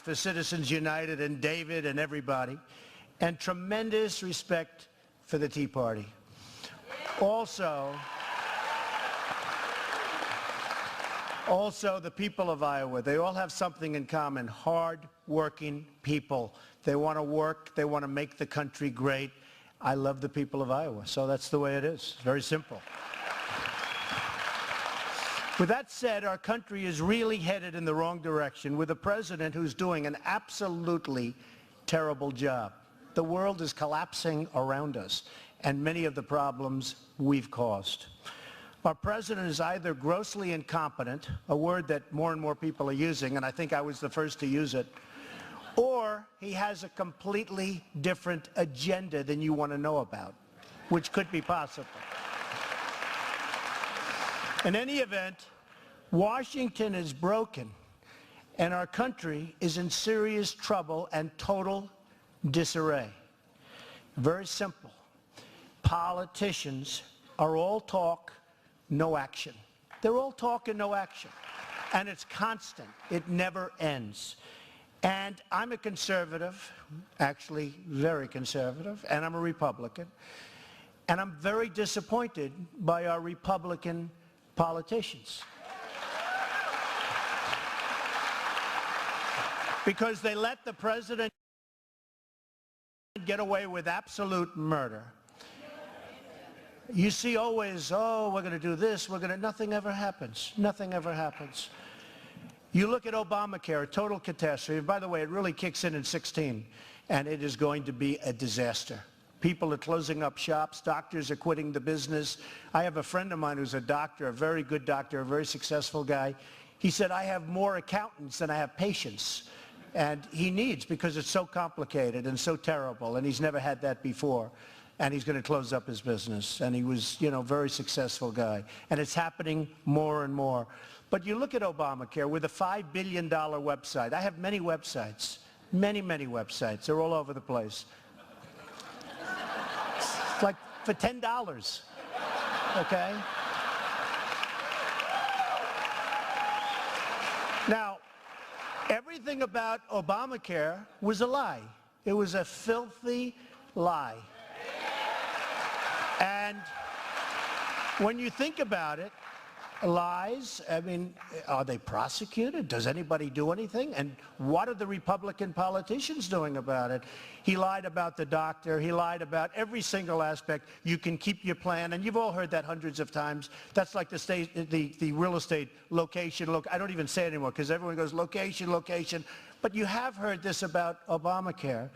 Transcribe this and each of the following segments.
for Citizens United and David and everybody, and tremendous respect for the Tea Party. Also, the people of Iowa, they all have something in common: hard-working people. They want to work. They want to make the country great. I love the people of Iowa, so that's the way it is. Very simple. With that said, our country is really headed in the wrong direction with a president who's doing an absolutely terrible job. The world is collapsing around us, and many of the problems we've caused. Our president is either grossly incompetent, a word that more and more people are using, and I think I was the first to use it, or he has a completely different agenda than you want to know about, which could be possible. In any event, Washington is broken, and our country is in serious trouble and total disarray. Very simple. Politicians are all talk, no action. They're all talk and no action. And it's constant. It never ends. And I'm a conservative, actually very conservative, and I'm a Republican. And I'm very disappointed by our Republican politicians. Because they let the president get away with absolute murder. You see always, oh, we're going to do this, nothing ever happens. Nothing ever happens. You look at Obamacare, a total catastrophe. By the way, it really kicks in 16, and it is going to be a disaster. People are closing up shops. Doctors are quitting the business. I have a friend of mine who's a doctor, a very good doctor, a very successful guy. He said, I have more accountants than I have patients. And he needs, because it's so complicated and so terrible, and he's never had that before. And he's going to close up his business. And he was, a very successful guy. And it's happening more and more. But you look at Obamacare with a $5 billion website. I have many websites, many websites. They're all over the place. It's like for $10, okay? Now, everything about Obamacare was a lie. It was a filthy lie. And when you think about it, lies, I mean, are they prosecuted? Does anybody do anything? And what are the Republican politicians doing about it? He lied about the doctor. He lied about every single aspect. You can keep your plan, and you've all heard that hundreds of times. That's like the real estate location. I don't even say it anymore because everyone goes location. But you have heard this about Obamacare,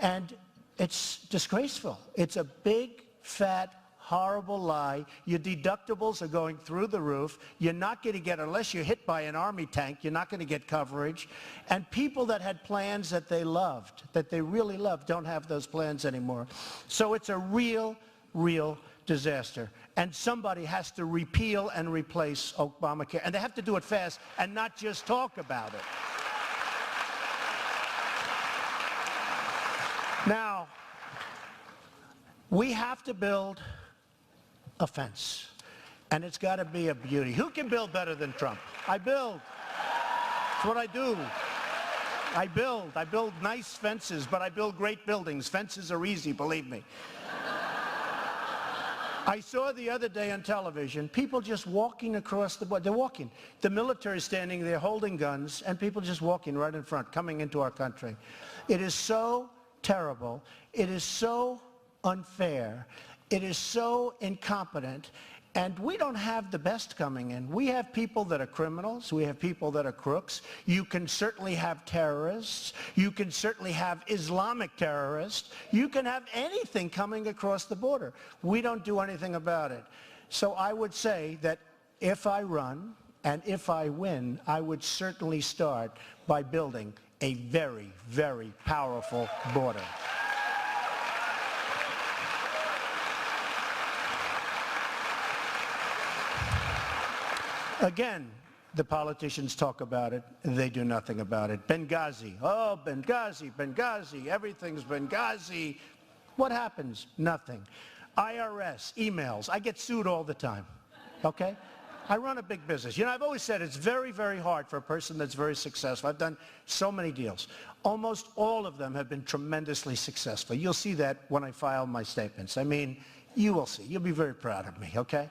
and it's disgraceful. It's a big, fat, horrible lie. Your deductibles are going through the roof. You're not going to get, unless you're hit by an army tank, you're not going to get coverage. And people that had plans that they loved, that they really loved, don't have those plans anymore. So it's a real disaster. And somebody has to repeal and replace Obamacare. And they have to do it fast and not just talk about it. Now, we have to build a fence, and it's got to be a beauty. Who can build better than Trump? I build. That's what I do. I build nice fences, but I build great buildings. Fences are easy, believe me. I saw the other day on television people just walking across the border. They're walking. The military is standing there holding guns, and people just walking right in front, coming into our country. It is so terrible. It is so unfair. It is so incompetent. And we don't have the best coming in. We have people that are criminals. We have people that are crooks. You can certainly have terrorists. You can certainly have Islamic terrorists. You can have anything coming across the border. We don't do anything about it. So I would say that if I run and if I win, I would certainly start by building a very, very powerful border. Again, the politicians talk about it. They do nothing about it. Benghazi. Oh, Benghazi. Everything's Benghazi. What happens? Nothing. IRS, emails. I get sued all the time. Okay? I run a big business. You know, I've always said it's very, very hard for a person that's very successful. I've done so many deals. Almost all of them have been tremendously successful. You'll see that when I file my statements. I mean, you will see. You'll be very proud of me, okay?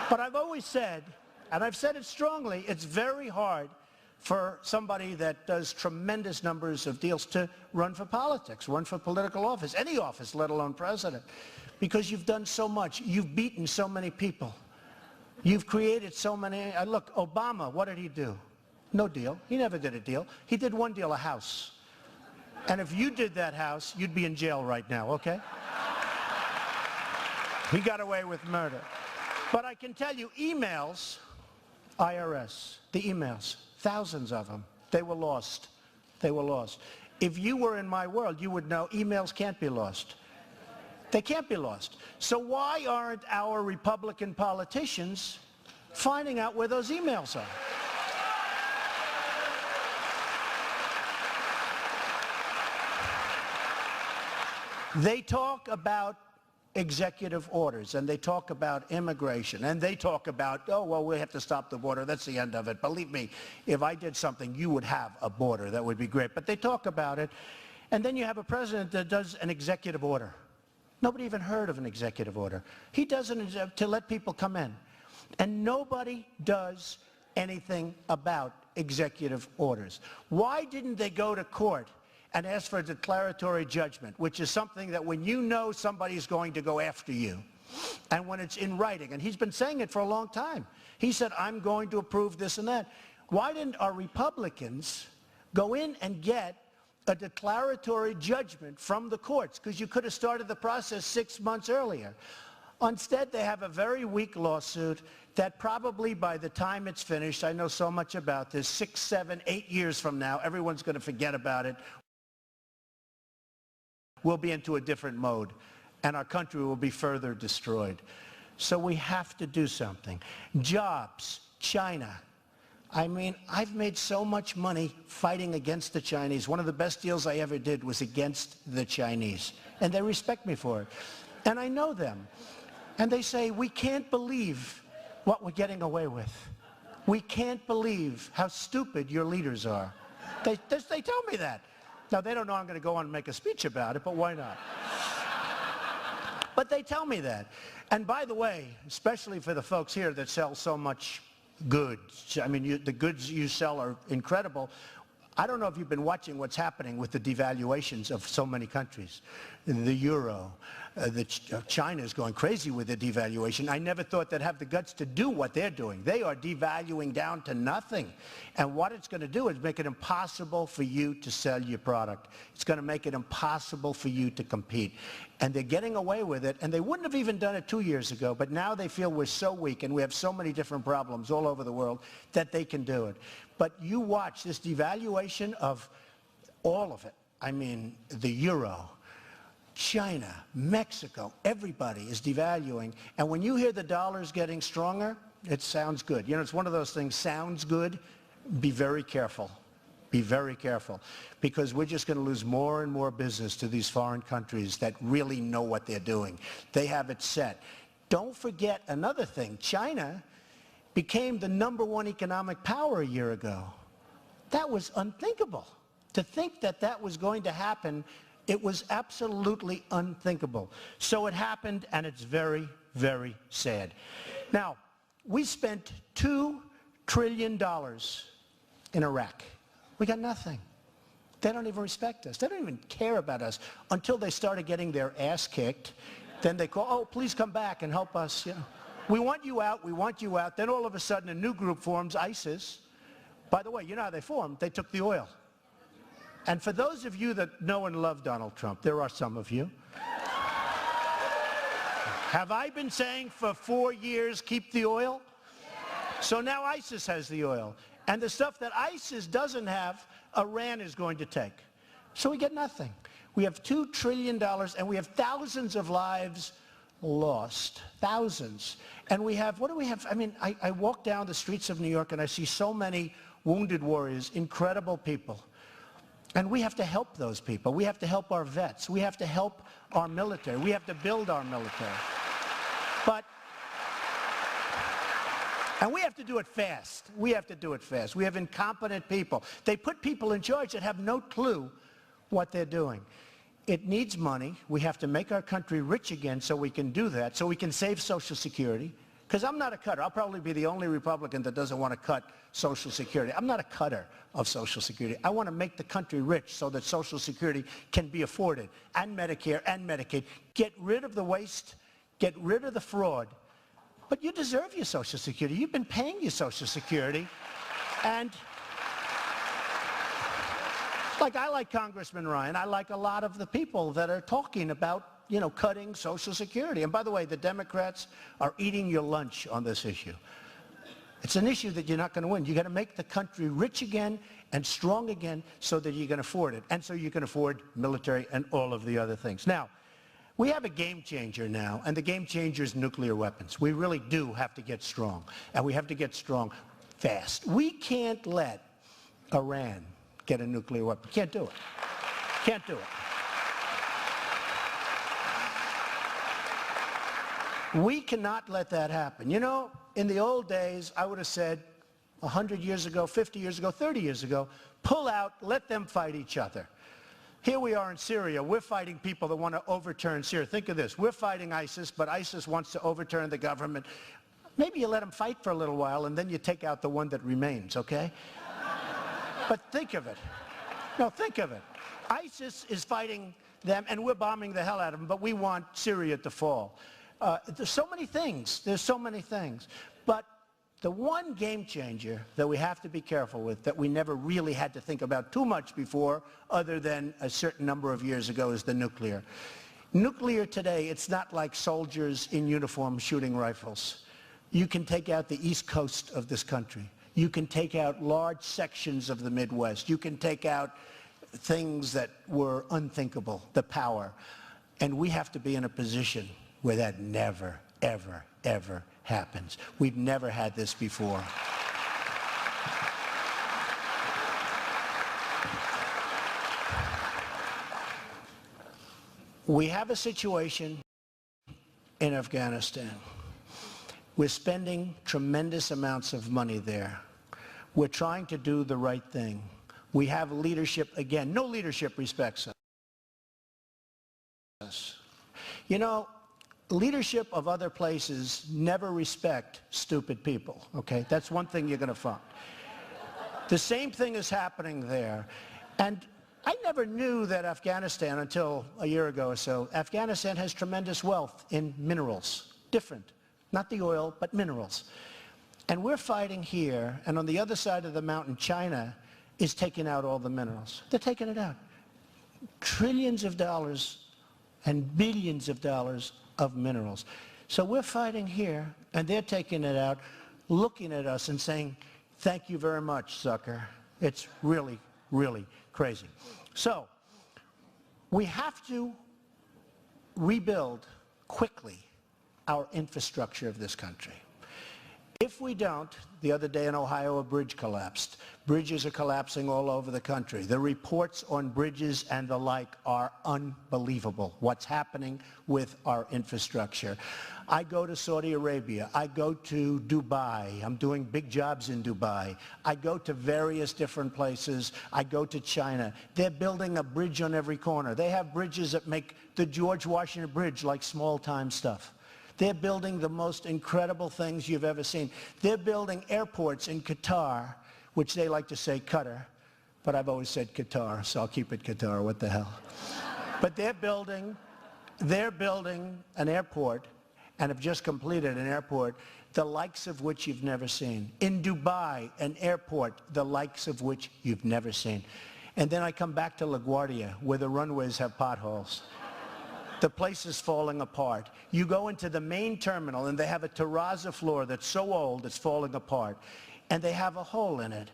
But I've always said, and I've said it strongly, it's very hard for somebody that does tremendous numbers of deals to run for politics, run for political office, any office, let alone president, because you've done so much. You've beaten so many people. You've created so many. Look, Obama, what did he do? No deal. He never did a deal. He did one deal, a house. And if you did that house, you'd be in jail right now, okay? He got away with murder. But I can tell you, emails, IRS, the emails, thousands of them, they were lost. They were lost. If you were in my world, you would know emails can't be lost. They can't be lost. So why aren't our Republican politicians finding out where those emails are? They talk about executive orders, and they talk about immigration, and they talk about, oh, well, we have to stop the border. That's the end of it. Believe me, if I did something, you would have a border. That would be great. But they talk about it, and then you have a president that does an executive order. Nobody even heard of an executive order. He does it to let people come in. And nobody does anything about executive orders. Why didn't they go to court and ask for a declaratory judgment, which is something that when you know somebody's going to go after you, and when it's in writing, and he's been saying it for a long time. He said, I'm going to approve this and that. Why didn't our Republicans go in and get a declaratory judgment from the courts? Because you could have started the process 6 months earlier. Instead, they have a very weak lawsuit that probably by the time it's finished, I know so much about this, 6, 7, 8 years from now, everyone's going to forget about it. We'll be into a different mode, and our country will be further destroyed. So we have to do something. Jobs, China. I mean, I've made so much money fighting against the Chinese. One of the best deals I ever did was against the Chinese, and they respect me for it. And I know them. And they say, we can't believe what we're getting away with. We can't believe how stupid your leaders are. They tell me that. Now, they don't know I'm going to go on and make a speech about it, but why not? But they tell me that. And by the way, especially for the folks here that sell so much goods, I mean, the goods you sell are incredible. I don't know if you've been watching what's happening with the devaluations of so many countries. The euro, China is going crazy with the devaluation. I never thought they'd have the guts to do what they're doing. They are devaluing down to nothing. And what it's going to do is make it impossible for you to sell your product. It's going to make it impossible for you to compete. And they're getting away with it, and they wouldn't have even done it 2 years ago, but now they feel we're so weak and we have so many different problems all over the world that they can do it. But you watch this devaluation of all of it. I mean, the euro, China, Mexico, everybody is devaluing. And when you hear the dollar's getting stronger, it sounds good. You know, it's one of those things, sounds good. Be very careful. Be very careful. Because we're just going to lose more and more business to these foreign countries that really know what they're doing. They have it set. Don't forget another thing. China became the #1 economic power a year ago. That was unthinkable. To think that that was going to happen, it was absolutely unthinkable. So it happened, and it's very, very sad. Now, we spent $2 trillion in Iraq. We got nothing. They don't even respect us. They don't even care about us until they started getting their ass kicked. Then they call, oh, please come back and help us. You know, we want you out, we want you out. Then all of a sudden a new group forms, ISIS. By the way, you know how they formed? They took the oil. And for those of you that know and love Donald Trump, there are some of you. Have I been saying for 4 years, keep the oil? So now ISIS has the oil. And the stuff that ISIS doesn't have, Iran is going to take. So we get nothing. We have $2 trillion, and we have thousands of lives lost. Thousands. And we have, what do we have? I mean, I walk down the streets of New York, and I see so many wounded warriors, incredible people. And we have to help those people. We have to help our vets. We have to help our military. We have to build our military. But And we have to do it fast. We have to do it fast. We have incompetent people. They put people in charge that have no clue what they're doing. It needs money. We have to make our country rich again so we can do that, so we can save Social Security. Because I'm not a cutter. I'll probably be the only Republican that doesn't want to cut Social Security. I'm not a cutter of Social Security. I want to make the country rich so that Social Security can be afforded, and Medicare and Medicaid. Get rid of the waste. Get rid of the fraud. But you deserve your Social Security. You've been paying your Social Security. And I like Congressman Ryan. I like a lot of the people that are talking about, cutting Social Security. And by the way, the Democrats are eating your lunch on this issue. It's an issue that you're not going to win. You've got to make the country rich again and strong again so that you can afford it. And so you can afford military and all of the other things. Now, we have a game changer now, and the game changer is nuclear weapons. We really do have to get strong, and we have to get strong fast. We can't let Iran get a nuclear weapon. Can't do it. Can't do it. We cannot let that happen. In the old days, I would have said 100 years ago, 50 years ago, 30 years ago, pull out, let them fight each other. Here we are in Syria. We're fighting people that want to overturn Syria. Think of this. We're fighting ISIS, but ISIS wants to overturn the government. Maybe you let them fight for a little while, and then you take out the one that remains, okay? But think of it. No, think of it. ISIS is fighting them, and we're bombing the hell out of them, but we want Syria to fall. There's so many things. There's so many things. But the one game changer that we have to be careful with, that we never really had to think about too much before, other than a certain number of years ago, is the nuclear. Nuclear today, it's not like soldiers in uniform shooting rifles. You can take out the east coast of this country. You can take out large sections of the Midwest. You can take out things that were unthinkable, the power. And we have to be in a position where that never, ever, ever happens. We've never had this before. We have a situation in Afghanistan. We're spending tremendous amounts of money there. We're trying to do the right thing. We have leadership again. No leadership respects us. Leadership of other places never respect stupid people, okay? That's one thing you're going to find. The same thing is happening there. And I never knew that Afghanistan, until a year ago or so, Afghanistan has tremendous wealth in minerals. Different. Not the oil, but minerals. And we're fighting here, and on the other side of the mountain, China is taking out all the minerals. They're taking it out. Trillions of dollars and billions of dollars of minerals. So we're fighting here, and they're taking it out, looking at us and saying, thank you very much, sucker. It's really, really crazy. So we have to rebuild quickly our infrastructure of this country. If we don't, the other day in Ohio, a bridge collapsed. Bridges are collapsing all over the country. The reports on bridges and the like are unbelievable, what's happening with our infrastructure. I go to Saudi Arabia. I go to Dubai. I'm doing big jobs in Dubai. I go to various different places. I go to China. They're building a bridge on every corner. They have bridges that make the George Washington Bridge like small-time stuff. They're building the most incredible things you've ever seen. They're building airports in Qatar, which they like to say Qatar, but I've always said Qatar, so I'll keep it Qatar, what the hell. But they're building an airport, and have just completed an airport, the likes of which you've never seen. In Dubai, an airport, the likes of which you've never seen. And then I come back to LaGuardia, where the runways have potholes. The place is falling apart. You go into the main terminal, and they have a terrazzo floor that's so old it's falling apart. And they have a hole in it,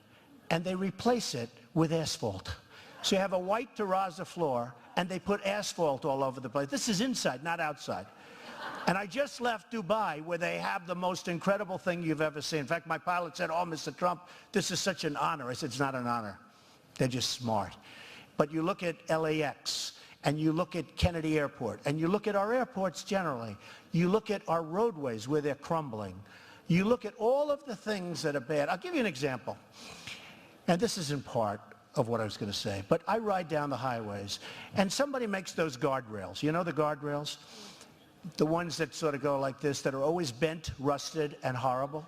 and they replace it with asphalt. So you have a white terrazzo floor, and they put asphalt all over the place. This is inside, not outside. And I just left Dubai, where they have the most incredible thing you've ever seen. In fact, my pilot said, oh, Mr. Trump, this is such an honor. I said, it's not an honor. They're just smart. But you look at LAX, and you look at Kennedy Airport, and you look at our airports generally. You look at our roadways where they're crumbling. You look at all of the things that are bad. I'll give you an example. And this is in part of what I was going to say. But I ride down the highways, and somebody makes those guardrails. You know the guardrails? The ones that sort of go like this, that are always bent, rusted, and horrible.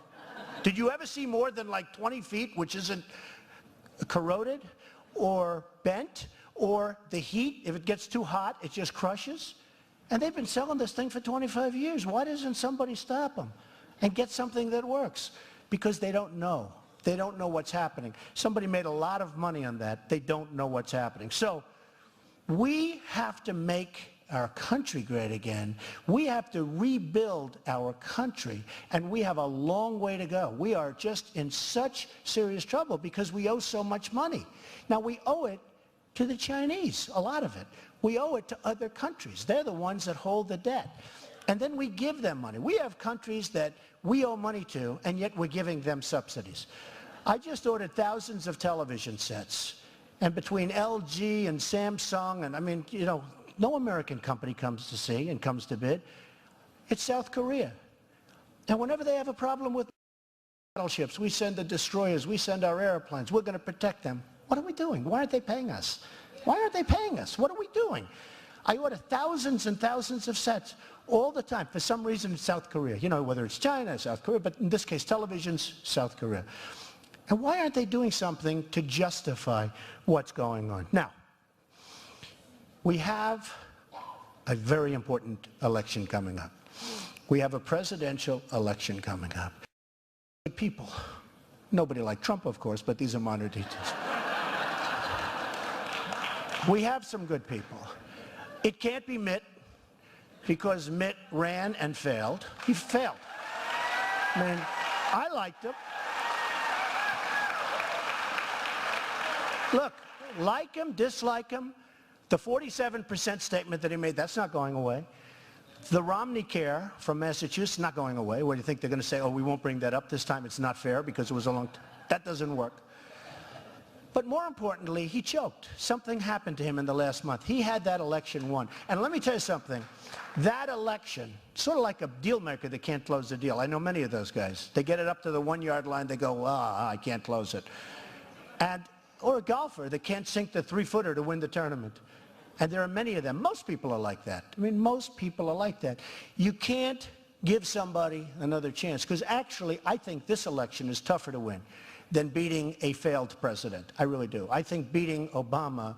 Did you ever see more than like 20 feet, which isn't corroded or bent, or the heat, if it gets too hot, it just crushes? And they've been selling this thing for 25 years. Why doesn't somebody stop them and get something that works? Because they don't know. They don't know what's happening. Somebody made a lot of money on that. They don't know what's happening. So we have to make our country great again. We have to rebuild our country, and we have a long way to go. We are just in such serious trouble because we owe so much money. Now, we owe it to the Chinese, a lot of it. We owe it to other countries. They're the ones that hold the debt. And then we give them money. We have countries that we owe money to, and yet we're giving them subsidies. I just ordered thousands of television sets. And between LG and Samsung, and I mean, you know, no American company comes to see and comes to bid. It's South Korea. And whenever they have a problem with battleships, we send the destroyers, we send our airplanes, we're going to protect them. What are we doing? Why aren't they paying us? Why aren't they paying us? What are we doing? I order thousands and thousands of sets all the time. For some reason, it's South Korea. You know, whether it's China, South Korea, but in this case, televisions, South Korea. And why aren't they doing something to justify what's going on? Now, we have a very important election coming up. We have a presidential election coming up. Good people. Nobody like Trump, of course, but these are minor details. We have some good people. It can't be Mitt, because Mitt ran and failed. He failed. I mean, I liked him. Look, like him, dislike him, the 47% statement that he made, that's not going away. The Romney care from Massachusetts, not going away. What do you think? They're going to say, oh, we won't bring that up this time. It's not fair because it was a long time. That doesn't work. But more importantly, he choked. Something happened to him in the last month. He had that election won. And let me tell you something. That election, sort of like a deal maker that can't close the deal. I know many of those guys. They get it up to the 1-yard line. They go, I can't close it. Or a golfer that can't sink the 3-footer to win the tournament. And there are many of them. Most people are like that. I mean, most people are like that. You can't give somebody another chance. Because actually, I think this election is tougher to win than beating a failed president. I really do. I think beating Obama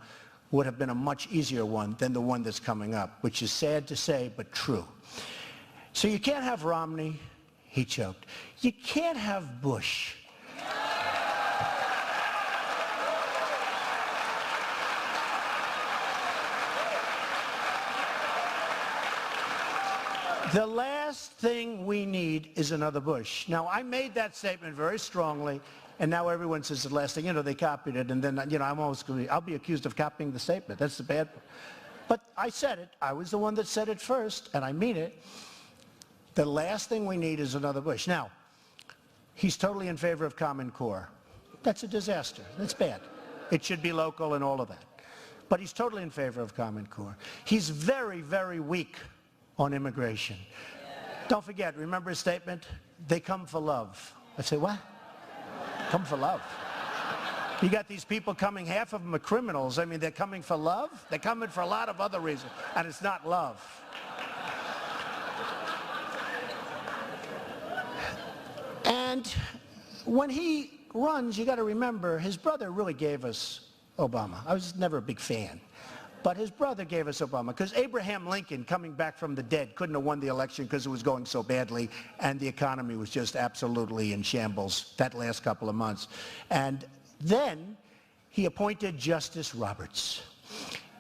would have been a much easier one than the one that's coming up, which is sad to say, but true. So you can't have Romney. He choked. You can't have Bush. The last thing we need is another Bush. Now, I made that statement very strongly, and now everyone says the last thing. You know, they copied it, and then, you know, I'll be accused of copying the statement. That's the bad part. But I said it. I was the one that said it first, and I mean it. The last thing we need is another Bush. Now, he's totally in favor of Common Core. That's a disaster. That's bad. It should be local and all of that. But he's totally in favor of Common Core. He's very, very weak on immigration. Don't forget, remember his statement? They come for love. I say, what? Come for love. You got these people coming, half of them are criminals. I mean, they're coming for love? They're coming for a lot of other reasons, and it's not love. And when he runs, you got to remember, his brother really gave us Obama. I was never a big fan. But his brother gave us Obama, because Abraham Lincoln, coming back from the dead, couldn't have won the election because it was going so badly, and the economy was just absolutely in shambles that last couple of months. And then he appointed Justice Roberts.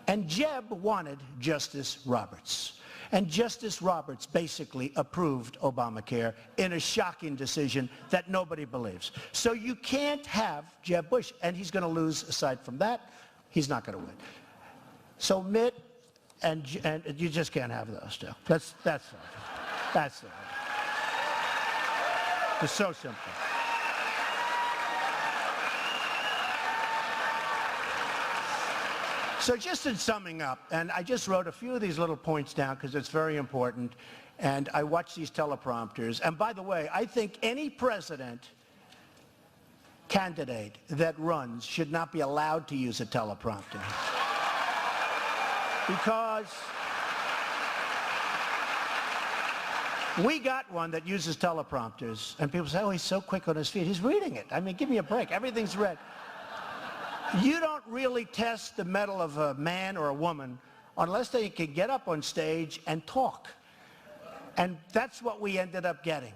And Jeb wanted Justice Roberts. And Justice Roberts basically approved Obamacare in a shocking decision that nobody believes. So you can't have Jeb Bush, and he's going to lose. Aside from that, he's not going to win. So Mitt and you just can't have those two. That's it. It's so simple. So just in summing up, and I just wrote a few of these little points down because it's very important, and I watch these teleprompters. And by the way, I think any president candidate that runs should not be allowed to use a teleprompter. Because we got one that uses teleprompters, and people say, oh, he's so quick on his feet. He's reading it. I mean, give me a break. Everything's read. You don't really test the mettle of a man or a woman unless they can get up on stage and talk. And that's what we ended up getting,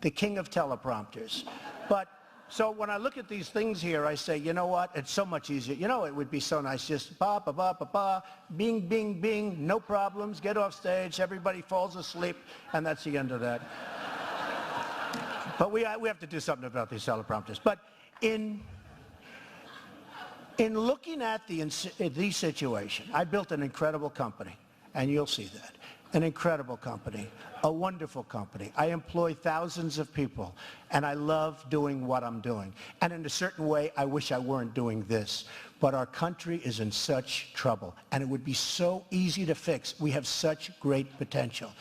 the king of teleprompters. But so when I look at these things here, I say, you know what? It's so much easier. You know, it would be so nice just ba, ba, ba, ba, ba, bing, bing, bing, no problems, get off stage, everybody falls asleep, and that's the end of that. But we have to do something about these teleprompters. But in looking at the situation, I built an incredible company, and you'll see that. An incredible company, a wonderful company. I employ thousands of people, and I love doing what I'm doing. And in a certain way, I wish I weren't doing this. But our country is in such trouble, and it would be so easy to fix. We have such great potential.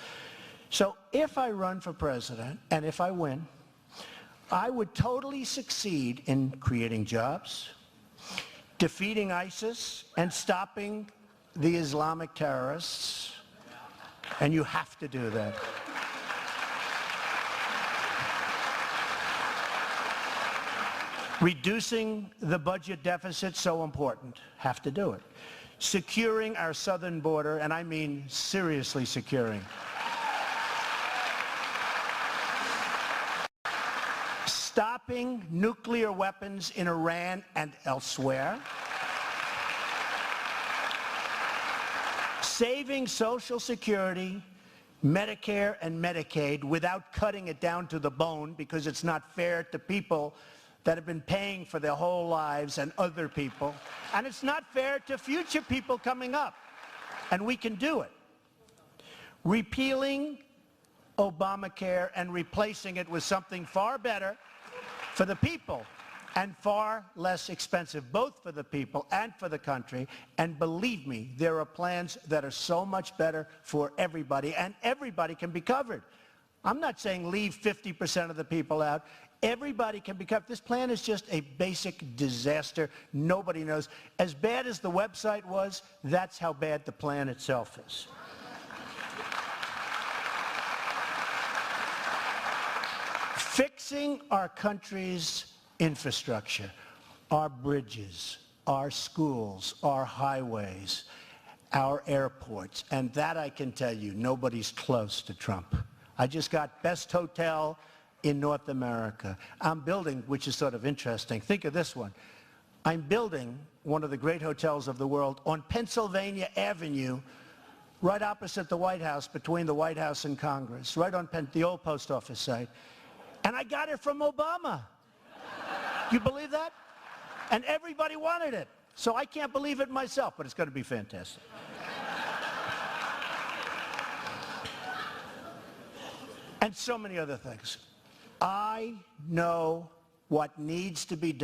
So if I run for president, and if I win, I would totally succeed in creating jobs, defeating ISIS, and stopping the Islamic terrorists. And you have to do that. Reducing the budget deficit, so important. Have to do it. Securing our southern border, and I mean seriously securing. Stopping nuclear weapons in Iran and elsewhere. Saving Social Security, Medicare, and Medicaid without cutting it down to the bone, because it's not fair to people that have been paying for their whole lives and other people. And it's not fair to future people coming up. And we can do it. Repealing Obamacare and replacing it with something far better for the people and far less expensive, both for the people and for the country. And believe me, there are plans that are so much better for everybody, and everybody can be covered. I'm not saying leave 50% of the people out. Everybody can be covered. This plan is just a basic disaster. Nobody knows. As bad as the website was, that's how bad the plan itself is. Fixing our country's infrastructure, our bridges, our schools, our highways, our airports, and that I can tell you, nobody's close to Trump. I just got best hotel in North America. I'm building, which is sort of interesting, think of this one. I'm building one of the great hotels of the world on Pennsylvania Avenue, right opposite the White House, between the White House and Congress, right on the old post office site. And I got it from Obama. You believe that? And everybody wanted it. So I can't believe it myself, but it's going to be fantastic. And so many other things. I know what needs to be done.